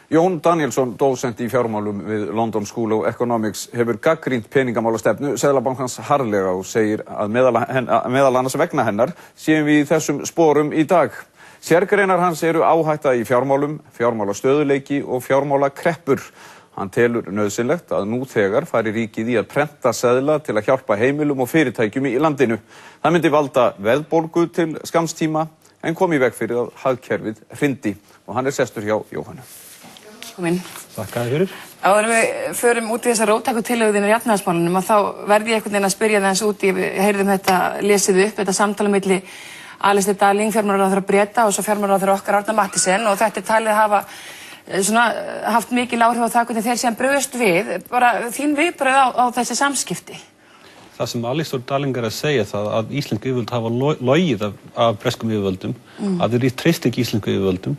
Jón Danielsson, dósent í fjármálum við London School of Economics, hefur gagnrýnt peningamálastefnu Seðlabankans harðlega og segir að meðal annars vegna hennar séum við í þessum sporum í dag. Sérgreinar hans eru áhætta í fjármálum, fjármálastöðugleiki og fjármálakreppur. Hann telur nauðsynlegt að nú þegar fari ríkið í að prenta seðla til að hjálpa heimilum og fyrirtækjum í landinu. Það myndi valda veðbólgu til skamms tíma en kom í veg fyrir að hagkerfið hryndi og hann sestur hjá Jóhannu. Þakka þér fyrir. Áður en við förum út í þessar róttæku tillögur í efnahagsmálunum að þá verði ég einhvern veginn að spyrja það eins út í, við heyrðum þetta lesið upp, þetta samtala milli Alistair Darling, fjármálaráðherra Breta og svo fjármálaráðherra okkar Árna Mathiesen og þetta talið hafa haft mikil áhrif á það hvernig þeir síðan brugðust við, bara þín viðbrögð á þessi samskipti. Það sem Alistair Darling að segja það að íslensk yfirvöld hafa logið af breskum yfirvöldum, að þeir treysta ekki íslensku yfirvöldum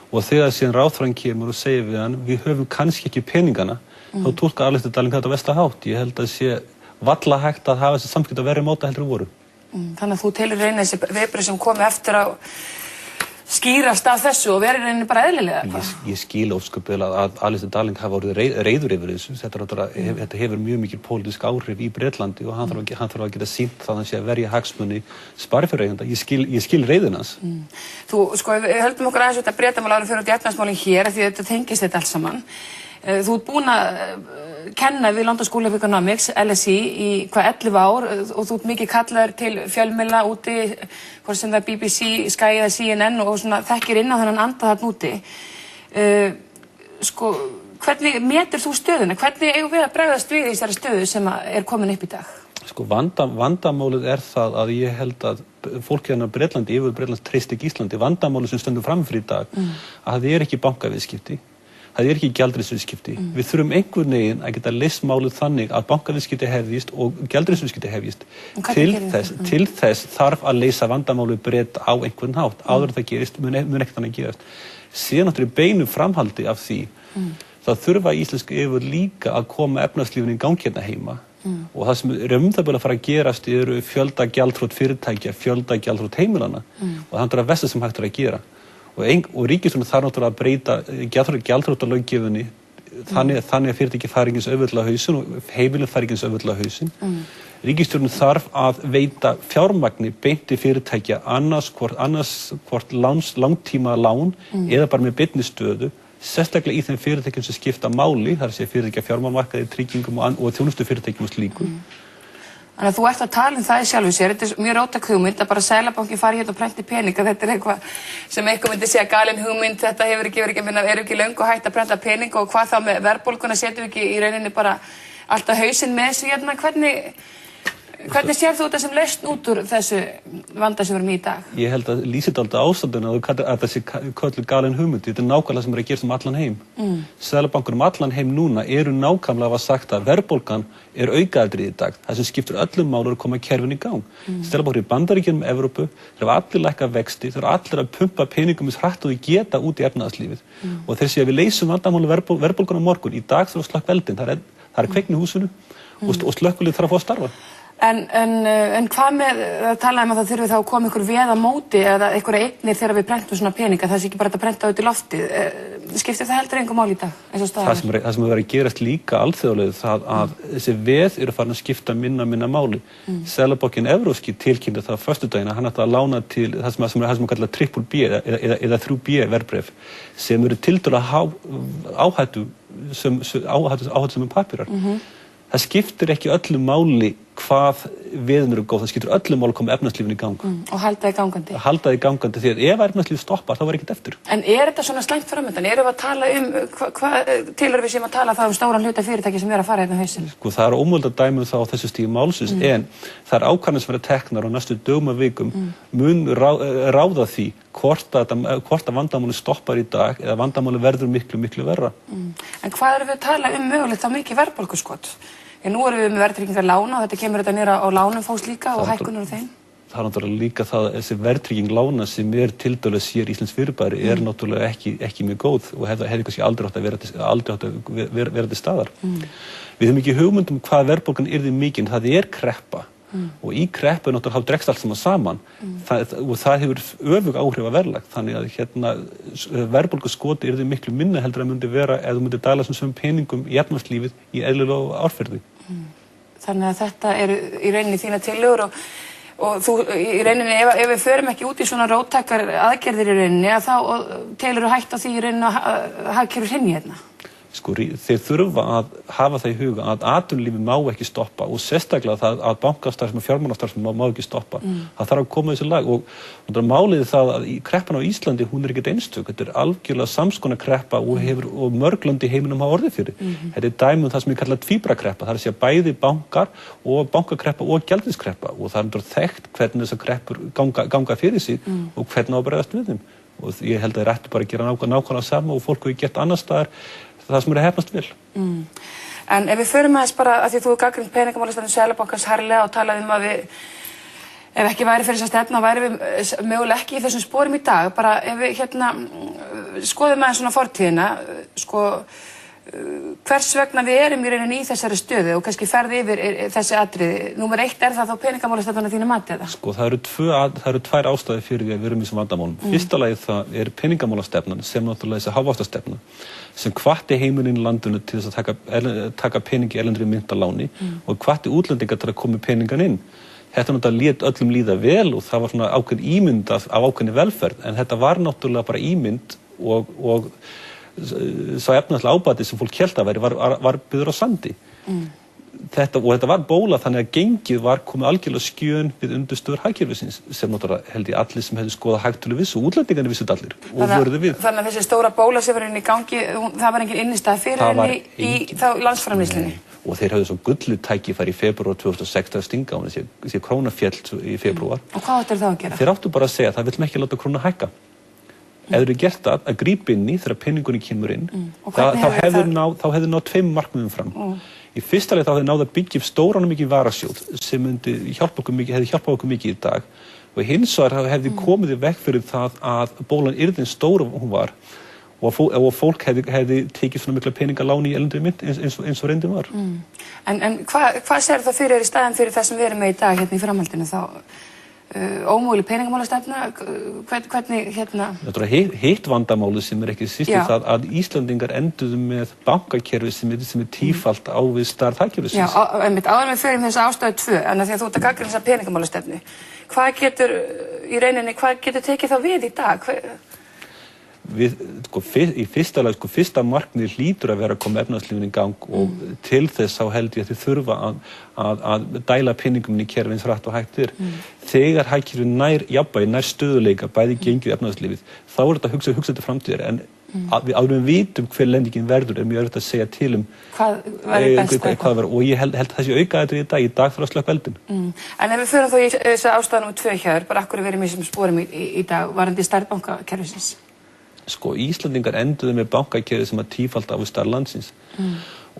og þegar síðan ráðherrann kemur og segir við hann við höfum kannski ekki peningana þá túlkar Alistair Darling þetta versta hátt. Ég held að sé varla hægt að hafa þessi samskipti að verri móta heldur en voru. Þannig að þú telur reyna þessi viðbrögð sem komi eftir að skýrast af þessu og verið reyna bara eðlilega. Ég skil ósköpulega að Alistair Darling hafa orðið reiður yfir þessu. Þetta hefur mjög mikil pólitísk áhrif í Bretlandi og hann þarf að geta sýnt það að hann sé að verja hagsmuni sparifjáreigenda. Ég skil reiðin hans. Þú, við höldum okkur aðeins út að Bretamál áður fyrir út í efnahagsmálin hér því þetta tengist þetta allt saman. Þú ert búin að kenna við London School of Economics, LSE, í 11 ár og þú ert mikið kallaður til fjölmiðla úti, hvort sem það er BBC, Sky eða CNN og þekkir inn á þennan anda þarna úti. Hvernig metur þú stöðuna? Hvernig eigum við að bregðast við í þessari stöðu sem er komin upp í dag? Vandamálið er það að ég held að fólk hérna Bretlandi, yfir Bretlands treysti ekki Íslandi, vandamálið sem stöndum framfyrir í dag, að það ekki bankaviðskipti. Það ekki gjaldeyrisviðskipti. Við þurfum einhvern veginn að geta leyst málið þannig að bankaviðskipti hefjist og gjaldeyrisviðskipti hefjist. Til þess þarf að leysa vandamálið Breta á einhvern hátt. Áður það gerist, mun ekkert þannig gerast. Síðan náttúrulega beinu framhaldi af því, þá þurfa íslensk yfir líka að koma efnahagslífinu í gangi hérna heima. Og það sem það að fara að gerast eru fjöldagjaldþrot fyrirtækja, fjöldagjaldþrot heimilana. Og það er versta sem hægt að gera. Og ríkisstjórnin þarf náttúrulega að breyta gjaldþrotalöggjöfinni þannig að fyrirtæki fari ekki eins auðveldlega á hausinn og heimilin fari ekki eins auðveldlega á hausinn. Ríkisstjórnin þarf að veita fjármagni beint til fyrirtækja annars hvort langtíma lán eða bara með beinni stöðu, sérstaklega í þeim fyrirtækjum sem skipta máli, þar sé fyrirtækja fjármálamarkaði, tryggingum og þjónustufyrirtækjum og slíku. Þannig að þú ert að tala það í sjálfu sér, þetta er mjög róttæk hugmynd að bara Seðlabankinn fari hérna og prenti peninga, þetta er eitthvað sem eitthvað myndi segja galin hugmynd, þetta er ekki löngu hægt að prenta peninga og hvað þá með verðbólguna setjum við ekki í rauninni bara alltaf hausinn með þessu hérna, hvernig sér þú þetta sem lausn út úr þessu vanda sem við erum í dag? Ég held að lýsir þetta ástandinu að þessi köllu galin hugmyndi, þetta er nákvæmlega sem er að gerast allan heim. Seðlabankur allan heim núna eru nákvæmlega að sagt að verðbólgan er aukaatriði í dag. Það sem skiptir öllum máli að koma kerfinu í gang. Seðlabankur í Bandaríkjunum, Evrópu, þeir hafa allir lækkað vexti, þeir hafa allir að pumpa peningum eins hratt og þeir geta út í efnahagslífið. Og þeir segja að við leysum vandamáli verðbólgan á morgun. Í dag þarf að slökkva eldinn, það er kveikni í húsinu og slökkvilið þarf að fá að starfa. En hvað með að tala að það þurfi þá að koma ykkur veð á móti eða ykkur eignir þegar við prentum svona peninga, það sé ekki bara að prenta út í loftið. Skiptir það heldur engu máli í dag? Það sem er að vera að gerast líka alþjóðlega það að þessi veð eru farin að skipta minna máli. Seðlabankinn evrópski tilkynnti það á föstudaginn að hann ætti að lána til það sem kallað triple B eða 3B verðbréf sem eru tiltölulega áhættusömu pappírar. Það skiptir ekki öllu máli hvað veðin eru góð, það skiptir öllu máli að koma efnahagslífinu í gang. Og halda því gangandi. Halda því gangandi því að ef efnahagslíf stoppar þá var ekkert eftir. En er þetta svona slæmt framöndan? Erum við að tala tilhörum við sem að tala það stóran hluta fyrirtæki sem er að fara hérna hausinn? Það er ómögulegt að dæma það á þessu stígi málsins en það er ákvarðanir sem verða teknar á næstu dögum og vikum mun ráða því hvort að vandamáli stoppar í dag eða vandamáli verður miklu verra. En hvað erum við að tala mögulegt þá mikið verðbólguskot? Nú erum við með verðtryggingar lána og þetta kemur þetta niður á lánum fólks líka og hækkunum á þeim. Það er náttúrulega líka það að þessi verðtrygging lána sem er tiltölulega sér íslenskt fyrirbæri er náttúrulega ekki mjög góð og hefði kannski aldrei átt að vera til staðar. Við höfum ekki hugmynd hvað verðbólgan yrði mikil, það er kreppa og í kreppu náttúrulega þá dregst allt saman og það hefur öfug áhrif að verðlag þannig að verðbólguskoti yrði miklu minna heldur að myndi vera ef þú myndir dæla sem peningum í efnahagslífið í eðlilegu árferði. Þannig að þetta eru í rauninni þína tillögur og þú í rauninni ef við förum ekki út í svona róttækar aðgerðir í rauninni að þá telurðu hætt á því í rauninni að hagkerfið hrynji hérna. Sko, þeir þurfa að hafa það í huga að atvinnulífið má ekki stoppa og sérstaklega það að bankastarfsemi og fjármálastarfsemi má ekki stoppa. Það þarf að koma þessi lag og málið það að kreppan á Íslandi hún ekkert einstök. Þetta algjörlega samskonar kreppa og mörg lönd í heiminum hafa orðið fyrir. Þetta dæmi það sem ég kalla tvíbrakreppa. Það er að segja bæði bankar og bankakreppa og gjaldeyriskreppa og það þekkt hvernig þessar kreppur ganga fyrir sig og hvernig á að bregðast við þeim. Og ég held að þeir ættu bara að gera nákvæmlega sama og fólk hefur gert annars staðar það sem heppnast vel. En ef við förum aðeins bara að því þú gagnrýnt peningamálastefnu Seðlabankans harðlega og talað að við ef ekki væri fyrir þessa stefnu væri við mögulega ekki í þessum sporum í dag bara ef við skoðum aðeins svona fortíðina hvers vegna við erum í rauninni í þessari stöðu og kannski ferði yfir þessi atriði. Númer 1 það þá peningamálastefnan að þínu mati eða? Sko það eru tvær ástæður fyrir því að við erum í þessum vandamálum. Fyrsta lagi það er peningamálastefnan sem náttúrulega þessi hagvaxtarstefna sem hvatti heimilin í landinu til þess að taka peningi erlendri mynt að láni og hvatti útlendinga til að koma peningan inn. Þetta náttúrulega lét öllum líða vel og það var svona ákveðin ímynd af ákveðinni velferð en þetta var náttúrulega bara ímynd og sá efnahagslega ábati sem fólk hélt að væri var byggður á sandi. Þetta var bóla þannig að gengið var komið algjörlega skjön við undirstöður hagkerfisins sem náttúrulega held ég allir sem hefðu skoðað hagtölu vissu, útlendingarnir vissu allir og vörðu við. Þannig að þessi stóra bóla sem var inn í gangi, það var engin innistæða fyrir henni í þá landsframleiðslunni. Og þeir hafðu svo gullið tækifæri í febrúar 2006 að stinga á henni, þessi króna féll í febrúar. Og hvað áttu þá að gera? Þeir áttu bara að segja það viljum ekki láta krónu hækka. Ef þeir gert það að grípa inn í þegar peningurinn kemur inn, þá hefðu náð tveim markmiðum fram. Í fyrsta leið þá hefði náð að byggja upp stóran og mikið varasjóð sem hefði hjálpað okkur mikið í dag og hins vegar hefði komið í veg fyrir það að bólan yrði eins stór hún var og fólk hefði tekið svona mikla peningaláni í erlendri mynt eins og reyndin var. En hvað sér það fyrir í staðinn fyrir það sem við erum með í dag hérna í framhaldinu þá? Ómöguleg peningamálastefna, hvernig Hitt vandamálið sem ekki síst það að Íslandingar enduðu með bankakerfi sem er tífalt á við stærð hagkerfisins. Já, einmitt áður með fyrir þessa ástæðu 2 en að því að þú ert að gagnrýna þessa peningamálastefnu. Hvað getur tekið þá við í dag? Í fyrsta markmiði hlýtur að vera að koma efnahagslífinu í gang og til þess þá held ég að þið þurfa að dæla peningum inn í kerfið eins hratt og hægt er. Þegar hagkerfið nær stöðuleika bæði gengið efnahagslífið þá er þetta að hugsa til framtíðar en áður við vitum hver lendingin verður er mjög erfitt að segja til hvað verður best og ég held þessi aukaðatriði í dag þarf að slökkva eldinn. En ef við förum þá í þessa ástæðu númer 2 hér bara akkur við erum í þessum sporum í dag varðandi stærð bankakerfisins. Sko Íslandingar enduðu með bankakerfi sem að tífalda á við stærð landsins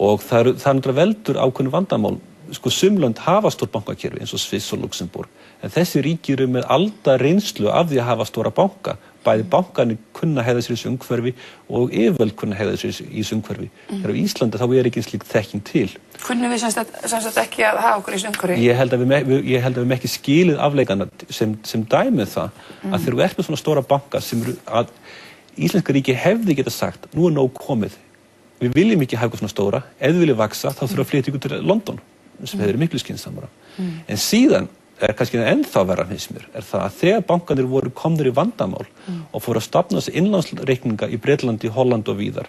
og það er veldur ákveðnu vandamál. Sko sumlönd hafa stór bankakerfi eins og Sviss og Luxemburg en þessi ríki eru með alda reynslu af því að hafa stóra banka. Bæði bankarnir kunna hegða sér í þessu umhverfi og yfirvöld kunna hegða sér í þessu umhverfi. Þegar á Íslandi þá er ekki slík þekking til. Kunnum við semst ekki að hafa okkur í þessu umhverfi? Ég held að við hefum ekki skilið afleikana sem dæmið það að þegar við erum með svona stóra banka sem eru að Íslenska ríki hefði getað sagt, nú er nóg komið. Við viljum ekki hafa svona stóra, ef við viljum vaksa, þá þurfum að flytja ykkur til London, sem hefur miklu skynsamara. En síðan kannski ennþá verra finnst mér, það að þegar bankarnir voru komnir í vandamál og fóru að stofna þessi innlánsreikninga í Bretlandi, Holland og víðar,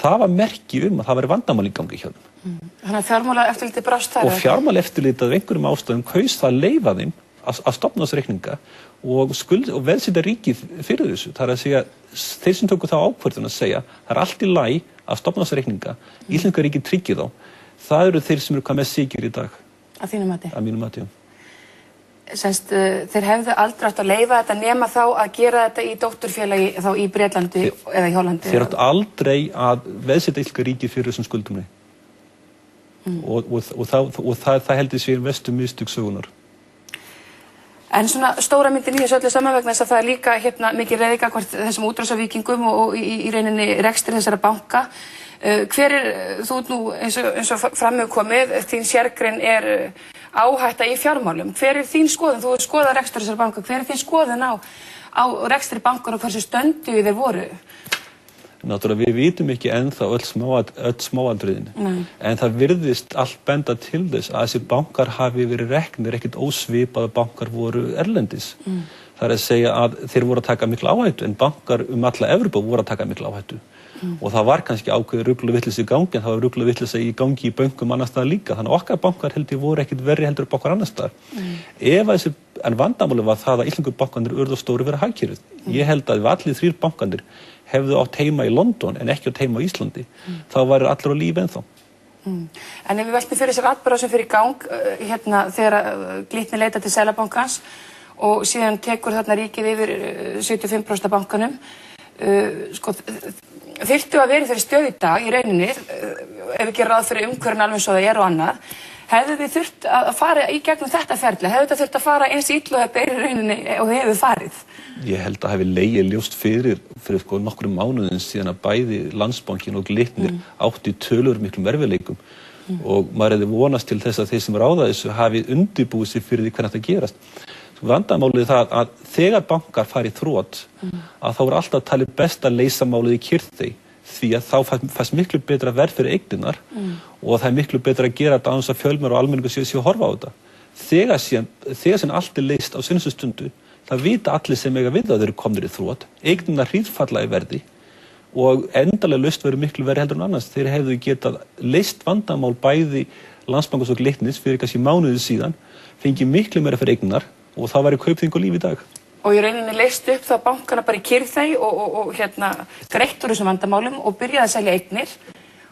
það var merki að það væri vandamál í gangi hjá þeim. Þannig að fjármálaeftirlitið brást þar? Og fjármálaeftirlitið af einhverjum ástæðum kaus það að leyfa þeim að stofna þessi reikninga og veðsetja ríkið fyrir þessu. Það er að segja, þeir sem tóku þá ákvörðun að segja, það er allt í lagi að stofna þessi reikninga, Íslenska ríkið tryggir þá. Það eru þeir sem eru hvað með sikir í dag. Að þínu mati? Að mínu mati, já. Þeir hefðu aldrei átt að leyfa þetta nema þá að gera þetta í dótturfélagi þá í Bretlandi eða í Hollandi? Þeir áttu aldrei að veðsetja Íslenska ríkið fyrir þessum skuldum. Og það heldur sér vestu mistök sögunar. En svona stóra myndin í þessu öllu saman vegna þess að það er líka mikið reiði gagnvart þessum útrásarvíkingum og í rauninni rekstri þessara banka. Hver þú nú eins og fram hefur komið, þín sérgrein áhætta í fjármálum. Hver þín skoðun? Þú skoðar rekstur þessar banka. Hver þín skoðun á rekstri bankar og hversu stöndu þeir voru? Náttúrulega við vitum ekki ennþá öll smáatriðin. En það virðist allt benda til þess að þessi bankar hafi verið reknir, ekkert ósvipaði bankar voru erlendis. Það að segja að þeir voru að taka mikla áhættu en bankar alla Evrópu voru að taka mikla áhættu. Og það var kannski ákveðið rugl og vitleysa í gangi en það var rugl og vitleysa í gangi í bönkum annars staðar líka. Þannig að okkar bankar held ég voru ekkert verri heldur bankar annars staðar. En vandamálið var það að íslensku bankarnir urðu stóru fyrir hagkerfið. Ég held að ef allir 3 bankarnir hefðu átt heima í London en ekki átt heima á Íslandi, þá væru allir á lífi ennþá. En ef við veltum fyrir þessar atburðar sem fyrir í gang þegar Glitnir leita til Seðlabankans og síðan tekur þarna ríkið yfir 75% af bankanum, þyrftu að vera þeirri stöð í dag í rauninni, ef við gerum ráð fyrir umhverfin alveg svo það og annað, hefðu þið þurft að fara í gegnum þetta ferli? Hefðu þetta þurft að fara eins illa í rauninni og þið hefðu farið? Ég held að hafi legið ljóst fyrir nokkrum mánuðin síðan að bæði Landsbankinn og Glitnir átti tölur miklum erfiðleikum og maður hefði vonast til þess að þeir sem ráða þessu hafi undirbúið sig fyrir því hvernig þetta gerast. Vandamálið það að þegar bankar fari í þrot að þá alltaf talið best að leysa málið í kyrrþey því að þá fæst miklu betra verð fyrir eigninnar og það miklu betra að gera þetta án þess að fjölmiðlar og almenningur séu að horfa á þetta. Þegar síðan allt leyst á sínustu stundu, það vita allir sem eiga við að þeir eru komnir í þrot, eignirnar hríðfalla í verði og endalega laust verður miklu verri heldur en annars. Þeir hefðu getað leyst vandamál bæði Landsbankans og Glitnis fyrir kannski mánuði síðan, fengið miklu meira fyrir eigninnar og það væri Kaupþing og Líf í dag. Og í rauninni leyst upp þá bankana bara í kyrrþey og greitt úr þessum vandamálum og byrjaði að selja eignir.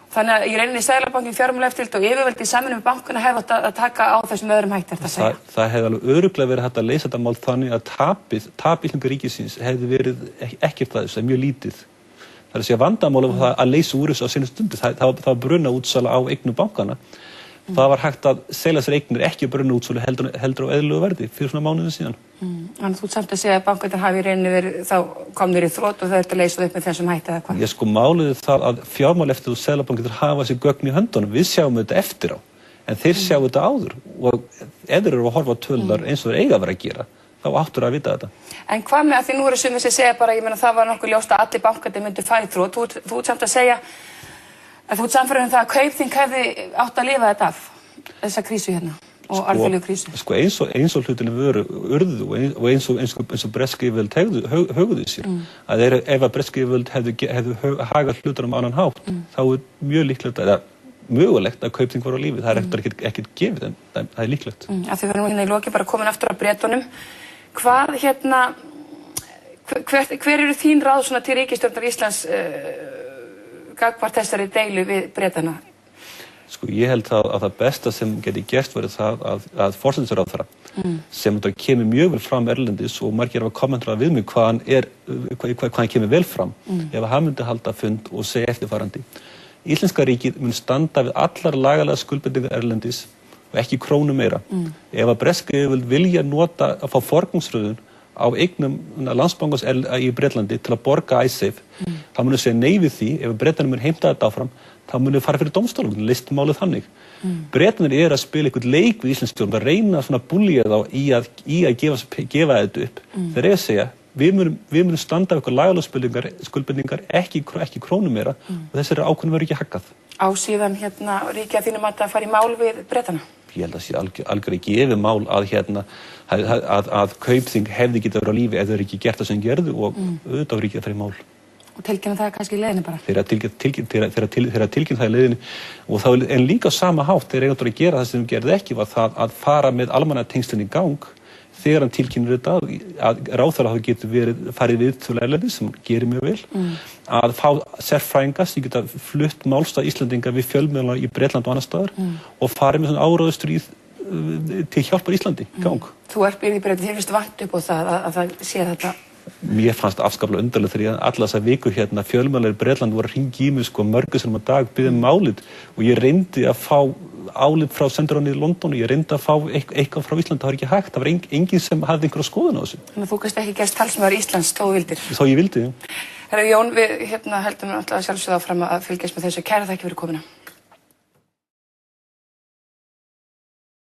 Þannig að í rauninni Seðlabankinn, Fjármálaeftirlit og yfirvöld í samvinnu við bankana hefði átt að taka á þessum öðrum hætti, er þetta að segja? Það hefði alveg örugglega verið hægt að leysa þetta mál þannig að tap íslenska ríkisins hefði verið ekkert að þessu, mjög lítið. Það er að segja vandamálið var það að leysa úr þessu á sínu stundu. Það var brunaútsala á eignum bankana. Það var hægt að selja sér eignir ekki brunaútsölu heldur á eðlilegu verði fyrir svona mánuðum síðan. Þannig að þú samt að segja að bankarnir hafi í rauninni verið þá komnir í þrot og þau eru að leysa upp með þessum hætti eða hvað? Málið er það að Fjármálaeftirlit og Seðlabankinn hafa þessi gögn í höndunum. Við sjáum þetta eftir á, en þeir sjá þetta áður og ef þeir eru að horfa á tölular eins og þeir eiga að vera að gera, þá áttur að vita þetta. En hvað með að því nú eru sumir sem segja bara, ég meina það var nokkuð ljóst að allir bankarnir myndu fara í þrot. Þú ert samt að segja að þú ert samfærður það að Kaupþing hefði átt að lifa þetta af þessa krísu hérna og alþjóðlegu krísu. Eins og hlutinu urðu og eins og breski yfirvöld höguðu sér. Að ef að breski yfirvöld hefðu hagað hlutunum á annan hátt, þá er mjög líklegt eða mögulegt að Kaupþing var á lífi. Það er ekkert gefið en það er líklegt. Að þið verðum hérna í loki bara komin aftur af Bretunum. Hver eru þín ráð svona til ríkisstjórnar Íslands gagnvart þessari deilu við Bretana? Ég held að það besta sem geti gerst verið það að forsætisráðherra sem þetta kemur mjög vel fram erlendis og margir hafa kommentrað við mig hvað hann kemur vel fram ef hann myndi halda fund og segja eftirfarandi. Íslenska ríkið mun standa við allar lagalega skuldbindingar erlendis og ekki krónu meira. Ef að breska yfirvöld vilja að fá forgangsröðun á eignum Landsbankans í Bretlandi til að borga Icesave, þá mun segja nei við því. Ef Bretarnir mun heimta þetta áfram, þá mun fara fyrir dómstólum, leyst málið þannig. Bretarnir að spila einhvern leik við Íslandsstjórn, að reyna að búlja þá í að gefa þetta upp. Þeir að segja, við munum standa við eitthvað lagalega skuldbindingar, ekki krónu meira og þessari ákvörðun verður ekki haggað. Á síðan ríkja þínum að fara í mál við Bretana? Ég held að sé algjörlega gefið mál að Kaupþing hefði getað verið á lífi ef þau ekki gert það sem gerðu og auðvitað ríkið að fara í mál. Og tilkynna það kannski í leiðinni bara? Þeirra tilkynna það í leiðinni og þá en líka á sama hátt þegar eigendur að gera það sem gerði ekki var það að fara með almannatengslin í gang þegar hann tilkynir þetta að ráðherra þá getur farið við til erlendis sem gerir mjög vel að fá sérfræðinga sem geta flutt málstað Íslandinga við fjölmiðla í Bretland og annar staðar og farið með svona áráðustríð til hjálpar Íslandi í gang. Þú ert byrðið í Bretlandi, þér finnst vant upp á það að það sé þetta? Mér fannst afskaplega undarlegt þegar alla þessar vikur fjölmiðlar í Bretland voru að hringja í mig mörgum sinnum á dag biðja álit og ég reyndi að fá álit frá sendiráðinu í London og ég reyndi að fá eitthvað frá Íslandi, það var ekki hægt, það var enginn sem hafði einhverja skoðun á þessu. Þannig að þú kannski ekki gerst talsmaður Íslands þó þú vildir? Þó ég vildi, já. Herra Jón, við heldum alltaf sjálfsögðu áfram að fylgjast með þessu. Kæra þakki fyrir komuna.